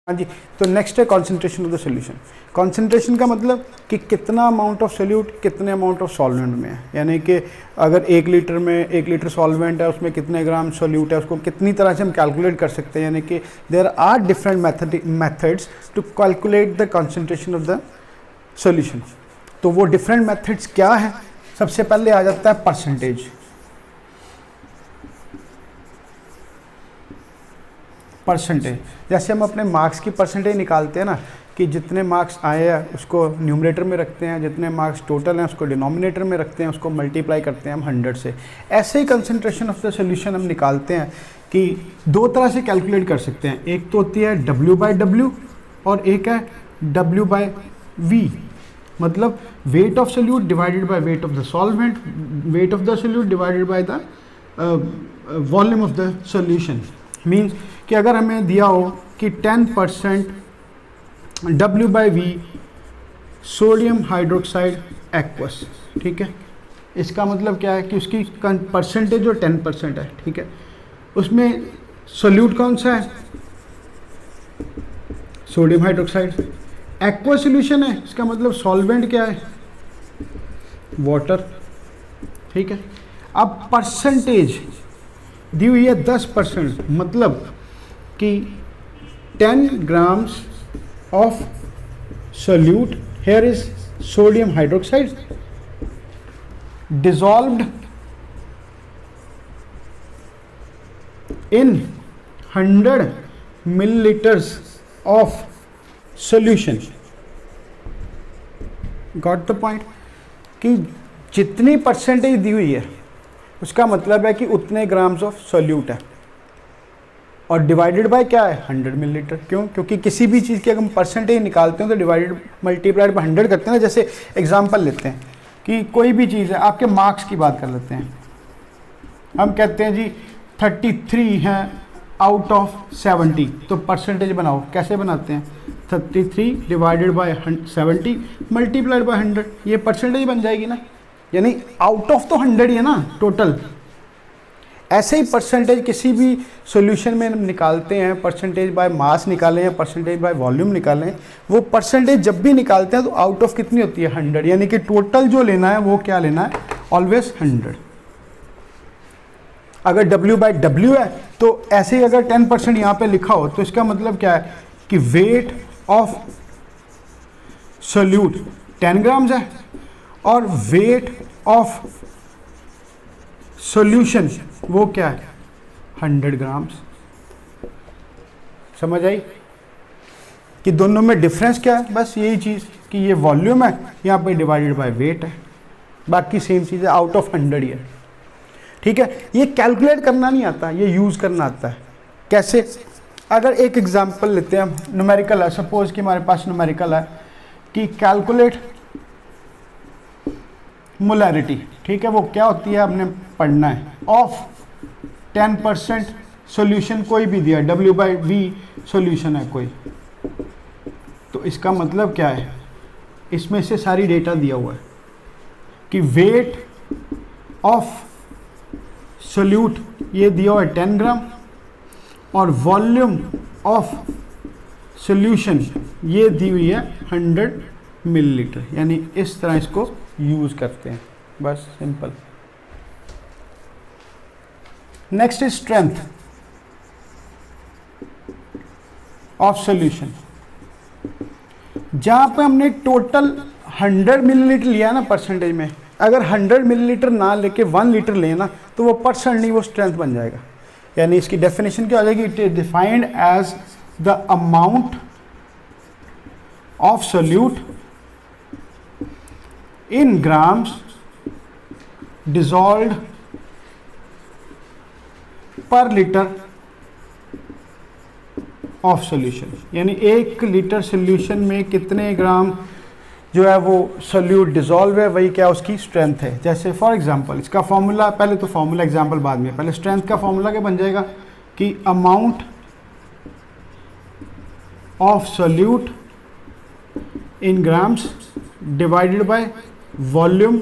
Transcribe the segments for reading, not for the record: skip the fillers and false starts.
हाँ जी। तो नेक्स्ट है concentration of the solution. Concentration का मतलब कि कितना अमाउंट ऑफ सोल्यूट कितने अमाउंट ऑफ सॉल्वेंट में है, यानी कि अगर 1 लीटर सॉल्वेंट है उसमें कितने ग्राम सोल्यूट है, उसको कितनी तरह से हम कैलकुलेट कर सकते हैं। यानी कि there are different methods to calculate the concentration of the solution. तो वो डिफरेंट मेथड्स क्या है? सबसे पहले आ जाता है परसेंटेज। जैसे हम अपने मार्क्स की परसेंटेज निकालते हैं ना, कि जितने मार्क्स आए हैं उसको न्यूमरेटर में रखते हैं, जितने मार्क्स टोटल हैं उसको डिनोमिनेटर में रखते हैं, उसको मल्टीप्लाई करते हैं हम 100 से। ऐसे ही कंसंट्रेशन ऑफ द सोल्यूशन हम निकालते हैं कि दो तरह से कैलकुलेट कर सकते हैं। एक तो होती है W/W और एक है W/V, मतलब weight of solute divided by weight of the solvent, weight of the solute divided by the volume of the solution. Means कि अगर हमें दिया हो कि 10% W/V सोडियम हाइड्रोक्साइड एक्वस, ठीक है, इसका मतलब क्या है कि उसकी परसेंटेज जो 10% है, ठीक है, उसमें सोल्यूट कौन सा है? Sodium hydroxide. एक्वा सोल्यूशन है, इसका मतलब सॉल्वेंट क्या है? वाटर, ठीक है। अब परसेंटेज दी हुई है 10%, मतलब कि 10 grams of solute, here is sodium hydroxide dissolved in 100 milliliters of solution. Got the point? कि जितनी परसेंटेज दी हुई है उसका मतलब है कि उतने ग्राम्स ऑफ सोल्यूट है, और डिवाइडेड बाय क्या है? 100 मिलीलीटर। क्यों? क्योंकि किसी भी चीज़ की अगर हम परसेंटेज निकालते हैं तो डिवाइडेड मल्टीप्लाइड बाय 100 करते हैं ना। जैसे एग्जांपल लेते हैं कि कोई भी चीज़ है, आपके मार्क्स की बात कर लेते हैं, हम कहते हैं जी 33 हैं आउट ऑफ 70, तो परसेंटेज बनाओ। कैसे बनाते हैं? 33 डिवाइडेड बाय 70 मल्टीप्लाइड बाय 100, ये परसेंटेज बन जाएगी ना, यानी आउट ऑफ तो 100 ही है ना टोटल। ऐसे ही परसेंटेज किसी भी सॉल्यूशन में हम निकालते हैं, परसेंटेज बाय मास निकालें या परसेंटेज बाय वॉल्यूम निकालें, वो परसेंटेज जब भी निकालते हैं तो आउट ऑफ कितनी होती है? 100, यानी कि टोटल जो लेना है वो क्या लेना है? ऑलवेज 100। अगर W/W है तो ऐसे ही अगर 10% यहाँ पे लिखा हो तो इसका मतलब क्या है कि वेट ऑफ सोल्यूट 10 ग्राम्स है और वेट ऑफ सॉल्यूशन वो क्या है? 100 ग्राम्स। समझ आई कि दोनों में डिफरेंस क्या है? बस यही चीज़ कि ये वॉल्यूम है, यहाँ पे डिवाइडेड बाय वेट है, बाकी सेम चीज़ है, आउट ऑफ 100 ही है, ठीक है। ये कैलकुलेट करना नहीं आता, ये यूज़ करना आता है। कैसे? अगर एक एग्जांपल लेते हैं, न्यूमेरिकल है, सपोज कि हमारे पास न्यूमेरिकल है कि कैलकुलेट मोलैरिटी, ठीक है, वो क्या होती है हमने पढ़ना है, ऑफ 10% सॉल्यूशन कोई भी दिया, W/V सॉल्यूशन है कोई, तो इसका मतलब क्या है? इसमें से सारी डेटा दिया हुआ है कि वेट ऑफ सोल्यूट ये दिया हुआ है 10 ग्राम और वॉल्यूम ऑफ सॉल्यूशन ये दी हुई है 100 मिलीलीटर, यानी इस तरह इसको यूज़ करते हैं, बस simple. Next is strength of solution. जहाँ पे हमने टोटल 100 मिलीलीटर लिया ना परसेंटेज में, अगर 100 मिलीलीटर ना लेके 1 लीटर लेना तो वो परसेंट नहीं, वो स्ट्रेंथ बन जाएगा। यानी इसकी डेफिनेशन क्या हो जाएगी? It is defined as the amount of solute in grams dissolved per litre of solution, यानी 1 लीटर सॉल्यूशन में कितने ग्राम जो है वो सोल्यूट डिसॉल्व है, वही क्या उसकी स्ट्रेंथ है। जैसे फॉर एग्जांपल इसका फॉर्मूला, पहले तो फॉर्मूला एग्जांपल बाद में, पहले स्ट्रेंथ का फॉर्मूला क्या बन जाएगा कि amount of solute in grams divided by volume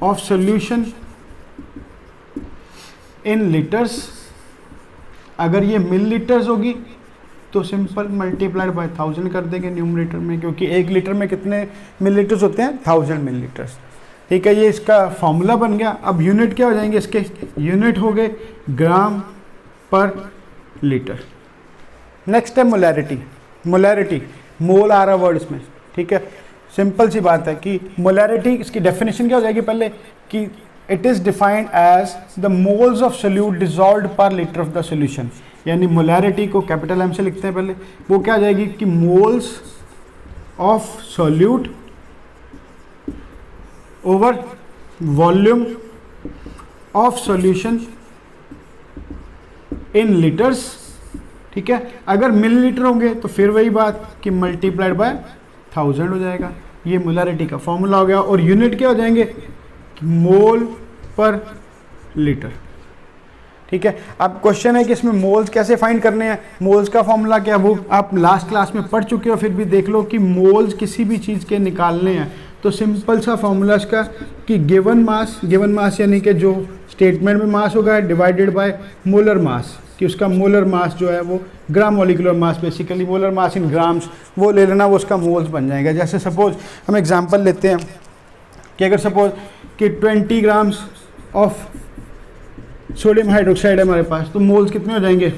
of solution in litres. अगर ये मिलीलीटर्स होगी तो सिंपल मल्टीप्लाइड बाय 1000 कर देंगे न्यूमरेटर में, क्योंकि 1 लीटर में कितने मिलीलीटर्स होते हैं, 1000 मिलीलीटर्स। ठीक है, ये इसका फॉर्मूला बन गया। अब यूनिट क्या हो जाएंगे इसके, यूनिट हो गए ग्राम पर लीटर। नेक्स्ट है मोलैरिटी। मोलैरिटी, मोल आ रहा वर्ड इसमें, ठीक है। सिंपल सी बात है कि मोलैरिटी, इसकी डेफिनेशन क्या हो जाएगी पहले कि it is defined as the moles of solute dissolved per litre of the solution. यानी मोलैरिटी को कैपिटल एम से लिखते हैं पहले, वो क्या आ जाएगी कि moles of solute over volume of solution in litres. ठीक है, अगर मिलीलीटर होंगे तो फिर वही बात कि मल्टीप्लाइड बाय 1000 हो जाएगा। ये मोलैरिटी का फॉर्मूला हो गया। और यूनिट क्या हो जाएंगे, मोल पर लीटर। ठीक है, अब क्वेश्चन है कि इसमें मोल्स कैसे फाइंड करने हैं। मोल्स का फॉर्मूला क्या है वो आप लास्ट क्लास में पढ़ चुके हो, फिर भी देख लो कि मोल्स किसी भी चीज़ के निकालने हैं तो सिंपल सा फॉर्मूला इसका कि गिवन मास यानी कि जो स्टेटमेंट में मास होगा डिवाइडेड बाय मोलर मास, कि उसका मोलर मास जो है वो gram molecular mass, basically molar mass in grams, वो ले लेना, वो उसका मोल्स बन जाएगा। जैसे सपोज हम एग्जांपल लेते हैं कि अगर सपोज कि 20 ग्राम्स ऑफ सोडियम हाइड्रोक्साइड है हमारे पास, तो मोल्स कितने हो जाएंगे,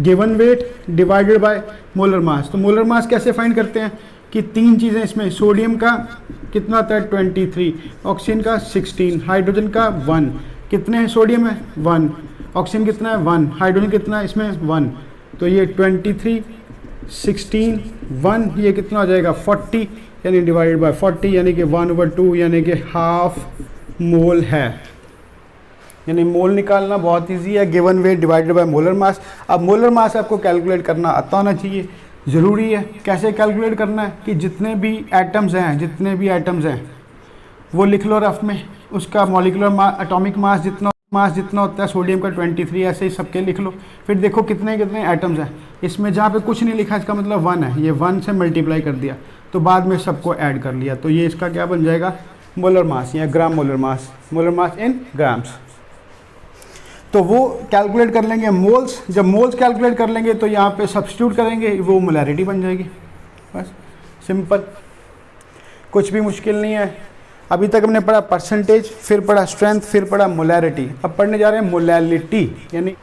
given weight divided by molar mass. तो मोलर मास कैसे फाइंड करते हैं कि 3 चीज़ें इसमें, सोडियम का कितना आता है 23, ऑक्सीजन का 16, हाइड्रोजन का 1। कितने हैं, सोडियम है 1, ऑक्सीजन कितना है 1, हाइड्रोजन कितना है इसमें 1। तो ये 23 16 1, ये कितना हो जाएगा 40, यानी डिवाइडेड बाय 40, यानी कि 1/2, यानी कि हाफ मोल है। यानी मोल निकालना बहुत इजी है, given weight divided by molar mass. अब मोलर मास आपको कैलकुलेट करना आता होना चाहिए, ज़रूरी है। कैसे कैलकुलेट करना है कि जितने भी एटम्स हैं वो लिख लो रफ में, उसका मॉलिक्यूलर एटॉमिक मास जितना होता है सोडियम का 23, ऐसे ही सबके लिख लो। फिर देखो कितने एटम्स हैं इसमें, जहाँ पे कुछ नहीं लिखा इसका मतलब 1 है, ये 1 से मल्टीप्लाई कर दिया, तो बाद में सबको ऐड कर लिया, तो ये इसका क्या बन जाएगा, मोलर मास या ग्राम मोलर मास इन ग्राम्स। तो वो कैलकुलेट कर लेंगे मोल्स। जब मोल्स कैलकुलेट कर लेंगे तो यहाँ पे सब्स्टिट्यूट करेंगे, वो मोलैरिटी बन जाएगी। बस सिंपल, कुछ भी मुश्किल नहीं है। अभी तक हमने पढ़ा परसेंटेज, फिर पढ़ा स्ट्रेंथ, फिर पढ़ा मोलैरिटी। अब पढ़ने जा रहे हैं मोलैलिटी, यानी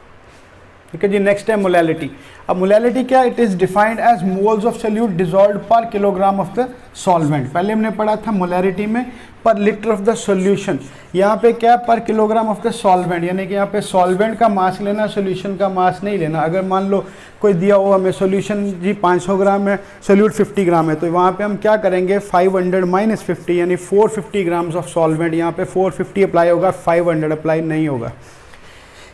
ठीक है जी। नेक्स्ट है मोलैलिटी। अब मोलैलिटी क्या, it is defined as moles of solute dissolved per kilogram of the solvent. पहले हमने पढ़ा था मोलैरिटी में पर लीटर ऑफ द सॉल्यूशन, यहाँ पे क्या पर किलोग्राम ऑफ द सॉल्वेंट, यानी कि यहाँ पे सॉल्वेंट का मास लेना, सॉल्यूशन का मास नहीं लेना। अगर मान लो कोई दिया हो हमें सॉल्यूशन जी 500 ग्राम है, सोल्यूट 50 ग्राम है, तो वहाँ पे हम क्या करेंगे 500 माइनस 50, यानी 450 ग्राम्स ऑफ सॉल्वेंट। यहाँ पे 450 अप्लाई होगा, 500 अप्लाई नहीं होगा,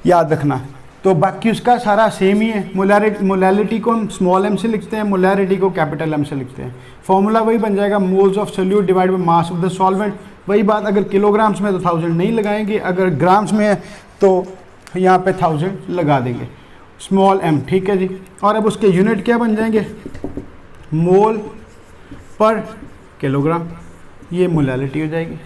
याद रखना। तो बाकी उसका सारा सेम ही है। मोलैलिटी को हम स्मॉल m से लिखते हैं, मोलैरिटी को कैपिटल M से लिखते हैं। फॉर्मूला वही बन जाएगा, moles of solute divide by mass of the solvent. वही बात, अगर किलोग्राम्स में तो 1000 नहीं लगाएंगे, अगर ग्राम्स में है तो यहाँ पे 1000 लगा देंगे, स्मॉल m। ठीक है जी। और अब उसके यूनिट क्या बन जाएंगे, मोल पर किलोग्राम, ये मोलैलिटी हो जाएगी।